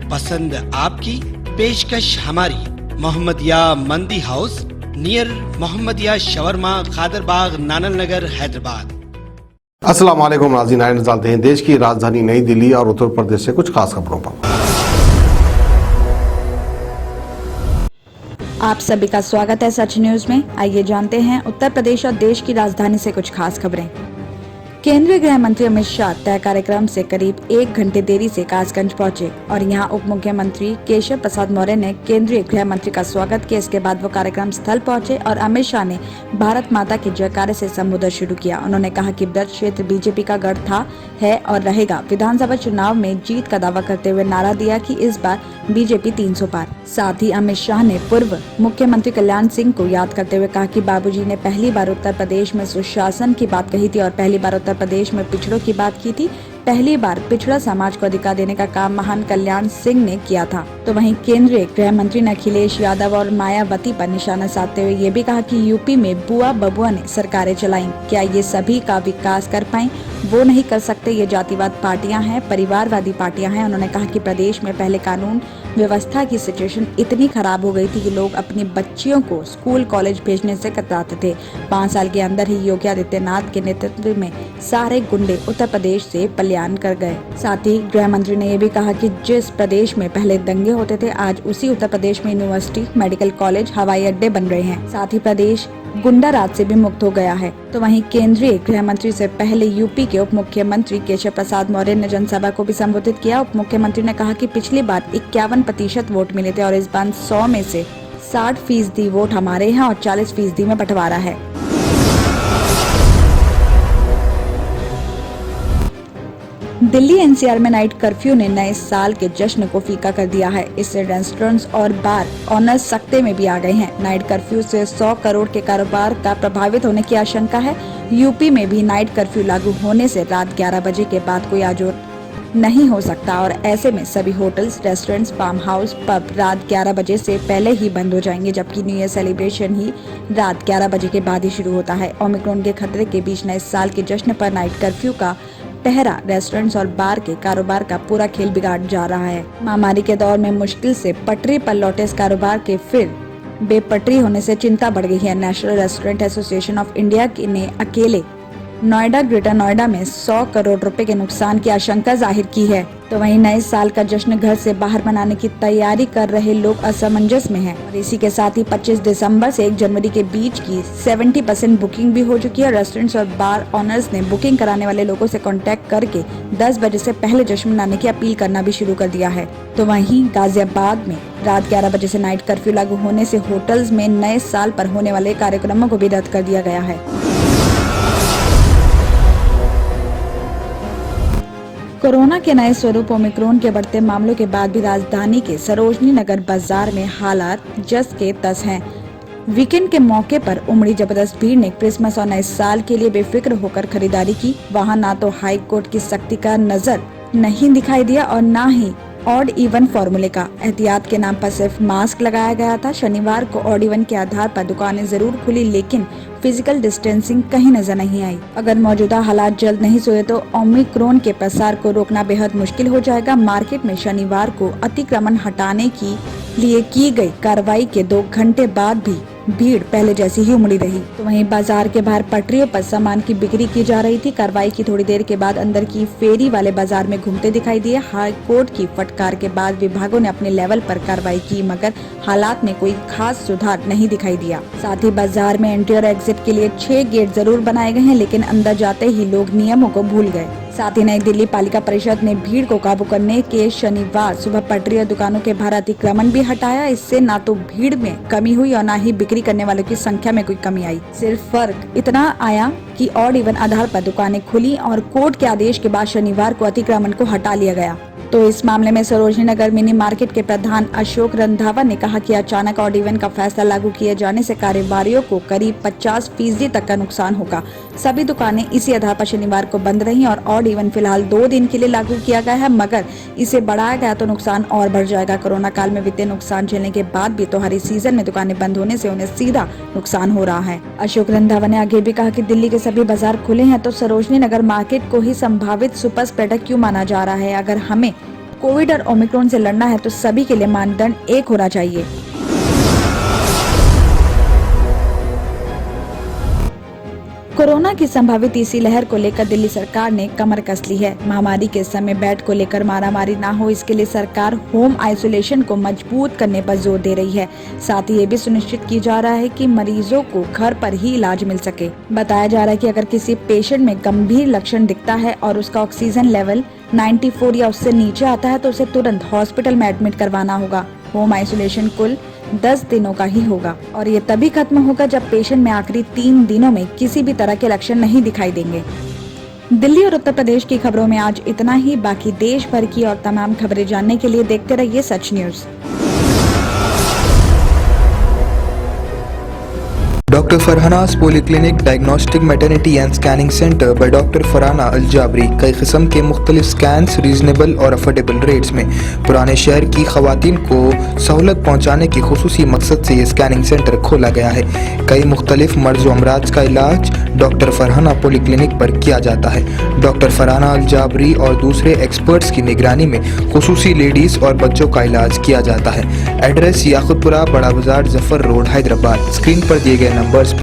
पसंद आपकी, पेशकश हमारी। मोहम्मदिया मंदी house, near Mohammadia shawarma, Khadarbagh, नानल नगर, हैदराबाद। अस्सलाम वालेकुम नाज़रीन, आइए चलते हैं देश की राजधानी नई दिल्ली और उत्तर प्रदेश से कुछ खास खबरों पर। आप सभी का स्वागत है सच न्यूज में। आइए जानते हैं उत्तर प्रदेश और देश की राजधानी से कुछ खास खबरें। केंद्रीय गृह मंत्री अमित शाह तय कार्यक्रम से करीब 1 घंटे देरी से कासगंज पहुंचे और यहां उप मुख्यमंत्री केशव प्रसाद मौर्य ने केंद्रीय गृह मंत्री का स्वागत किया। इसके बाद वो कार्यक्रम स्थल पहुंचे और अमित शाह ने भारत माता के जयकारे से संबोधन शुरू किया। उन्होंने कहा कि ब्रज क्षेत्र बीजेपी का गढ़ था, है और रहेगा। विधानसभा चुनाव में जीत का दावा करते हुए नारा दिया कि इस बार बीजेपी 300 पार। साथ ही अमित शाह ने पूर्व मुख्यमंत्री कल्याण सिंह को याद करते हुए कहा कि बाबूजी ने पहली बार उत्तर प्रदेश में सुशासन की बात कही थी और पहली बार उत्तर प्रदेश में पिछड़ों की बात की थी। पहली बार पिछड़ा समाज को अधिकार देने का काम महान कल्याण सिंह ने किया था। तो वहीं केंद्रीय गृह मंत्री ने अखिलेश यादव और मायावती पर निशाना साधते हुए ये भी कहा कि यूपी में बुआ बबुआ ने सरकारें चलाई, क्या ये सभी का विकास कर पाई? वो नहीं कर सकते। ये जातिवाद पार्टियां हैं, परिवारवादी पार्टियां हैं। उन्होंने कहा कि प्रदेश में पहले कानून व्यवस्था की सिचुएशन इतनी खराब हो गई थी कि लोग अपनी बच्चियों को स्कूल कॉलेज भेजने से कतराते थे। 5 साल के अंदर ही योगी आदित्यनाथ के नेतृत्व में सारे गुंडे उत्तर प्रदेश से पलायन कर गए। साथ ही गृह मंत्री ने यह भी कहा कि जिस प्रदेश में पहले दंगे होते थे, आज उसी उत्तर प्रदेश में यूनिवर्सिटी, मेडिकल कॉलेज, हवाई अड्डे बन रहे हैं। साथ ही प्रदेश गुंडा राज से भी मुक्त हो गया है। तो वहीं केंद्रीय गृह मंत्री से पहले यूपी के उप मुख्यमंत्री केशव प्रसाद मौर्य ने जनसभा को भी संबोधित किया। उप मुख्यमंत्री ने कहा कि पिछली बार 51% वोट मिले थे और इस बार 100 में से 60% वोट हमारे हैं और 40% में बंटवारा है। दिल्ली एनसीआर में नाइट कर्फ्यू ने नए साल के जश्न को फीका कर दिया है। इससे रेस्टोरेंट्स और बार ऑनर्स सख्ते में भी आ गए हैं। नाइट कर्फ्यू से 100 करोड़ के कारोबार का प्रभावित होने की आशंका है। यूपी में भी नाइट कर्फ्यू लागू होने से रात 11 बजे के बाद कोई आजोर नहीं हो सकता और ऐसे में सभी hotels, restaurants, farm house, pub रात 11 बजे से पहले ही बंद हो जाएंगे, जबकि न्यू ईयर सेलिब्रेशन ही रात 11 बजे के बाद ही शुरू होता है। ओमिक्रॉन के खतरे के बीच नए साल के जश्न पर नाइट कर्फ्यू का पहरा रेस्टोरेंट्स और बार के कारोबार का पूरा खेल बिगाड़ जा रहा है। महामारी के दौर में मुश्किल से पटरी पर लौटे इस कारोबार के फिर बेपटरी होने से चिंता बढ़ गई है। National restaurant association of India ने अकेले नोएडा, ग्रेटर नोएडा में 100 करोड़ रुपए के नुकसान की आशंका जाहिर की है। तो वहीं नए साल का जश्न घर से बाहर मनाने की तैयारी कर रहे लोग असमंजस में हैं और इसी के साथ ही 25 दिसंबर से 1 जनवरी के बीच की 70% बुकिंग भी हो चुकी है। रेस्टोरेंट्स और बार ऑनर्स ने बुकिंग कराने वाले लोगों से कांटेक्ट करके 10 बजे से पहले जश्न मनाने की अपील करना भी शुरू कर दिया है। तो वहीं गाजियाबाद में रात 11 बजे से नाइट कर्फ्यू लागू होने से होटल्स में नए साल पर होने वाले कार्यक्रमों को भी रद्द कर दिया गया है। कोरोना के नए स्वरूप ओमिक्रॉन के बढ़ते मामलों के बाद भी राजधानी के सरोजनी नगर बाजार में हालात जस के तस हैं। वीकेंड के मौके पर उमड़ी जबरदस्त भीड़ ने क्रिसमस और नए साल के लिए बेफिक्र होकर खरीदारी की। वहां ना तो हाई कोर्ट की सख्ती का नजर नहीं दिखाई दिया और ना ही ऑड इवन फॉर्मूले का। एहतियात के नाम पर सिर्फ मास्क लगाया गया था। शनिवार को ऑड इवन के आधार पर दुकानें जरूर खुली, लेकिन फिजिकल डिस्टेंसिंग कहीं नजर नहीं आई। अगर मौजूदा हालात जल्द नहीं सुधरे तो ओमिक्रॉन के प्रसार को रोकना बेहद मुश्किल हो जाएगा। मार्केट में शनिवार को अतिक्रमण हटाने की लिए की गई कार्रवाई के 2 घंटे बाद भी भीड़ पहले जैसी ही उमड़ी रही। तो वहीं बाजार के बाहर पटरियों पर सामान की बिक्री की जा रही थी। कार्रवाई की थोड़ी देर के बाद अंदर की फेरी वाले बाजार में घूमते दिखाई दिए। हाई कोर्ट की फटकार के बाद विभागों ने अपने लेवल पर कार्रवाई की, मगर हालात में कोई खास सुधार नहीं दिखाई दिया। साथ ही बाजार में एंट्री और एग्जिट के लिए 6 गेट जरूर बनाए गए हैं, लेकिन अंदर जाते ही लोग नियमों को भूल गए। साथ ही नई दिल्ली पालिका परिषद ने भीड़ को काबू करने के शनिवार सुबह पटरी और दुकानों के बाहर अतिक्रमण भी हटाया। इससे ना तो भीड़ में कमी हुई और ना ही बिक्री करने वालों की संख्या में कोई कमी आई। सिर्फ फर्क इतना आया कि ऑड इवन आधार पर दुकानें खुली और कोर्ट के आदेश के बाद शनिवार को अतिक्रमण को हटा लिया गया। तो इस मामले में सरोजनी नगर मिनी मार्केट के प्रधान अशोक रंधावा ने कहा कि अचानक ऑड इवन का फैसला लागू किए जाने से कारोबारियों को करीब 50% तक का नुकसान होगा। सभी दुकानें इसी आधार पर शनिवार को बंद रही और ऑड इवन फिलहाल 2 दिन के लिए लागू किया गया है, मगर इसे बढ़ाया गया तो नुकसान और बढ़ जाएगा। कोरोना काल में वित्तीय नुकसान झेलने के बाद भी त्योहारी सीजन में दुकानें बंद होने से उन्हें सीधा नुकसान हो रहा है। अशोक रंधावा ने आगे भी कहा कि दिल्ली के सभी बाजार खुले हैं तो सरोजनी नगर मार्केट को ही संभावित सुपर स्प्रेडर क्यों माना जा रहा है। अगर हमें कोविड और ओमिक्रॉन से लड़ना है तो सभी के लिए मानदंड एक होना चाहिए। कोरोना की संभावित तीसरी लहर को लेकर दिल्ली सरकार ने कमर कस ली है। महामारी के समय बेड को लेकर मारामारी ना हो, इसके लिए सरकार होम आइसोलेशन को मजबूत करने पर जोर दे रही है। साथ ही ये भी सुनिश्चित की जा रहा है कि मरीजों को घर पर ही इलाज मिल सके। बताया जा रहा है कि अगर किसी पेशेंट में गंभीर लक्षण दिखता है और उसका ऑक्सीजन लेवल 94 या उससे नीचे आता है तो उसे तुरंत हॉस्पिटल में एडमिट करवाना होगा। होम आइसोलेशन कुल 10 दिनों का ही होगा और ये तभी खत्म होगा जब पेशेंट में आखिरी 3 दिनों में किसी भी तरह के लक्षण नहीं दिखाई देंगे। दिल्ली और उत्तर प्रदेश की खबरों में आज इतना ही। बाकी देश भर की और तमाम खबरें जानने के लिए देखते रहिए Sach news. Doctor Farhana's polyclinic diagnostic maternity and scanning centre by doctor Farhana Al-Jabri कई किस्म के मुख्तलिफ स्कैन्स रीजनेबल और अफोर्डेबल रेट्स में पुराने शहर की खवातीन को सहूलत पहुँचाने के खुसूसी मकसद से ये स्कैनिंग सेंटर खोला गया है। कई मुख्तलिफ मर्ज व अमराज का इलाज डॉक्टर फरहाना पॉलीक्लिनिक पर किया जाता है। डॉक्टर फरहाना अल-जाबरी और दूसरे एक्सपर्ट्स की निगरानी में खुसूसी लेडीज और बच्चों का इलाज किया जाता है। एड्रेस याकुतपुरा, बड़ा बाजार, जफर रोड, हैदराबाद। स्क्रीन पर दिए गए नंबर्स